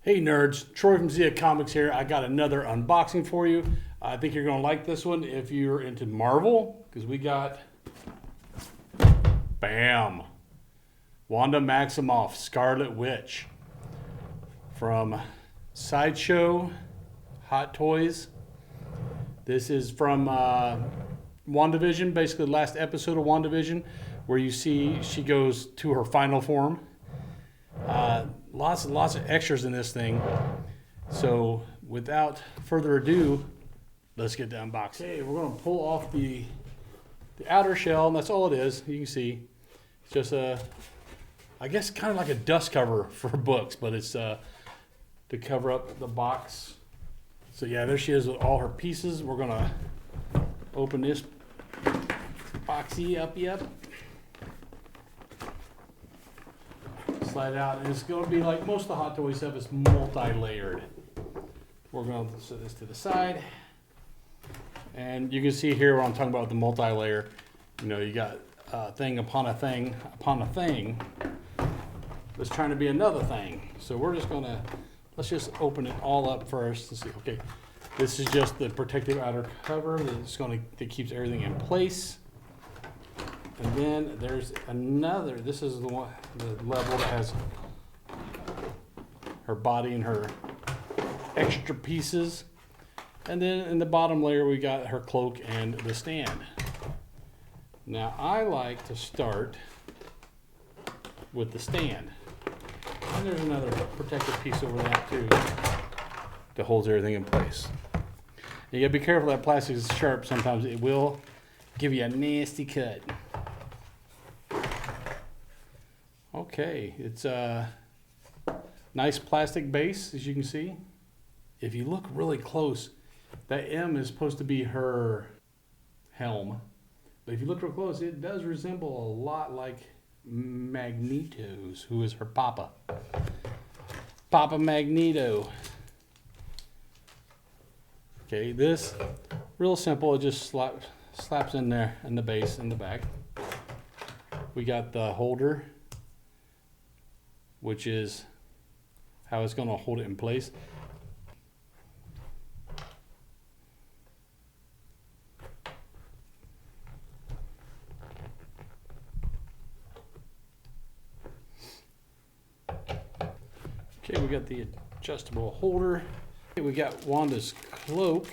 Hey nerds, Troy from Zia Comics here. I got another unboxing for you. I think you're going to like this one if you're into Marvel, because we got, bam, Wanda Maximoff, Scarlet Witch from Sideshow, Hot Toys. This is from Wandavision, basically the last episode of Wandavision, where you see she goes to her final form. Lots and lots of extras in this thing. So without further ado, let's get to unboxing. Okay, we're going to pull off the outer shell, and that's all it is. You can see it's just I guess kind of like a dust cover for books, but it's to cover up the box. So yeah, there she is with all her pieces. We're going to open this boxy up. Slide out, and it's going to be like most of the Hot Toys stuff. It's multi-layered. We're going to set this to the side, and you can see here what I'm talking about with the multi-layer. You know, you got a thing upon a thing upon a thing that's trying to be another thing. So we're just gonna let's just open it all up first and see. Okay, this is just the protective outer cover that keeps everything in place. And then there's another, this is the one, the level that has her body and her extra pieces. And then in the bottom layer, we got her cloak and the stand. Now I like to start with the stand. And there's another protective piece over that too that holds everything in place. You gotta be careful, that plastic is sharp. Sometimes it will give you a nasty cut. Okay, it's a nice plastic base, as you can see. If you look really close, that M is supposed to be her helm. But if you look real close, it does resemble a lot like Magneto's, who is her papa. Papa Magneto. Okay, this, real simple, it just slaps in there in the base, in the back. We got the holder, which is how it's going to hold it in place. Okay, we got the adjustable holder. Okay, we got Wanda's cloak.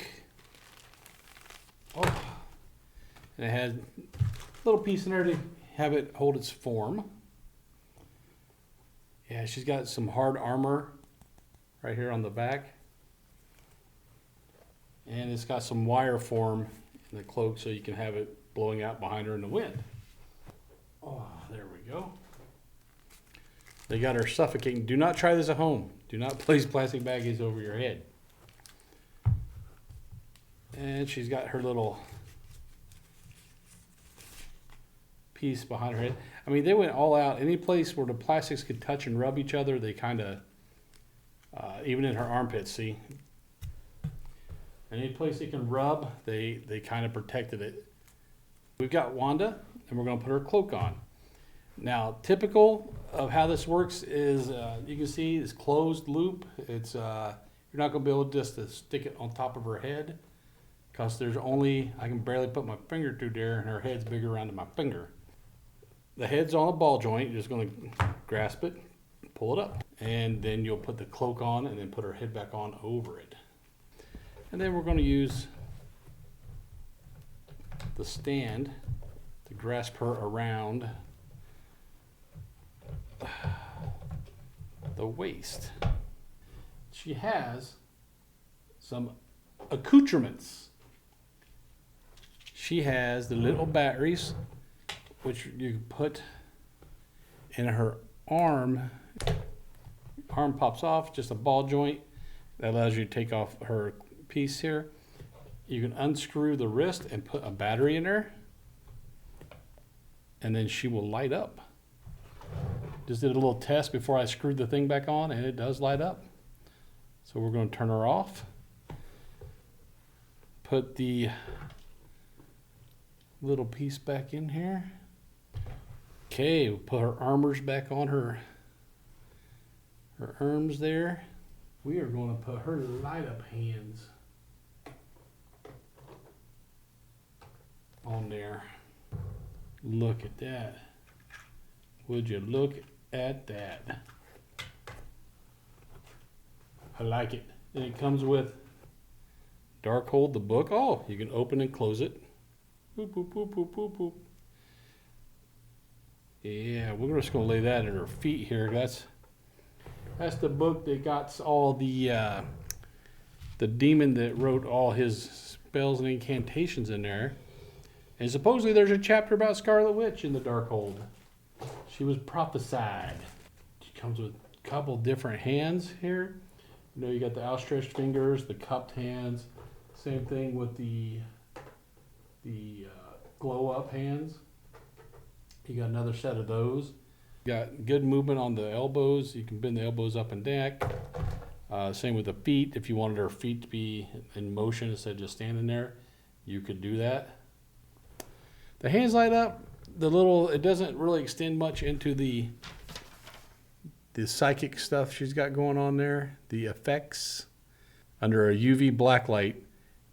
Oh, and it has a little piece in there to have it hold its form. Yeah, she's got some hard armor right here on the back. And it's got some wire form in the cloak so you can have it blowing out behind her in the wind. Oh, there we go. They got her suffocating. Do not try this at home. Do not place plastic baggies over your head. And she's got her little piece behind her head. I mean, they went all out. Any place where the plastics could touch and rub each other, they kind of, even in her armpits, see? Any place they can rub, they kind of protected it. We've got Wanda, and we're going to put her cloak on. Now, typical of how this works is, you can see this closed loop. It's you're not going to be able just to stick it on top of her head, because there's only, I can barely put my finger through there, and her head's bigger around than my finger. The head's on a ball joint. You're just going to grasp it, pull it up, and then you'll put the cloak on and then put her head back on over it. And then we're going to use the stand to grasp her around the waist. She has some accoutrements. She has the little batteries, which you put in her arm. Arm pops off, just a ball joint that allows you to take off her piece here. You can unscrew the wrist and put a battery in there, and then she will light up. Just did a little test before I screwed the thing back on, and it does light up. So we're going to turn her off. Put the little piece back in here. Okay, we'll put her armors back on her arms there. we are going to put her light up hands on there. Look at that. Would you look at that? I like it. And it comes with Darkhold, the book. Oh, you can open and close it. Boop, boop, boop, boop, boop, boop. Yeah, we're just going to lay that at her feet here. That's the book that got all the demon that wrote all his spells and incantations in there. And supposedly there's a chapter about Scarlet Witch in the Darkhold. She was prophesied. She comes with a couple different hands here. You know, you got the outstretched fingers, the cupped hands. Same thing with the glow up hands. You got another set of those. You got good movement on the elbows. You can bend the elbows up and back. Same with the feet. If you wanted her feet to be in motion instead of just standing there, you could do that. The hands light up. It doesn't really extend much into the psychic stuff she's got going on there. The effects. Under a UV black light,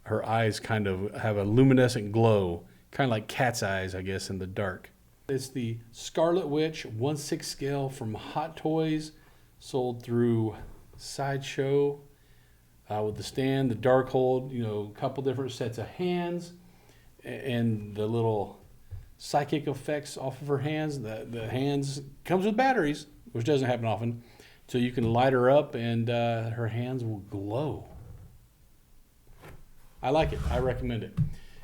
her eyes kind of have a luminescent glow, kind of like cat's eyes, I guess, in the dark. It's the Scarlet Witch 1/6 scale from Hot Toys, sold through Sideshow, with the stand, the Darkhold, you know, a couple different sets of hands, and the little psychic effects off of her hands. The hands comes with batteries, which doesn't happen often, so you can light her up and her hands will glow. I like it. I recommend it.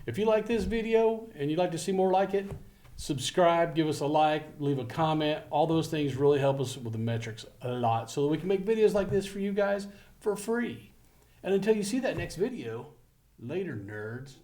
If you like this video and you'd like to see more like it, subscribe, give us a like, leave a comment. All those things really help us with the metrics a lot so that we can make videos like this for you guys for free. And until you see that next video, later, nerds.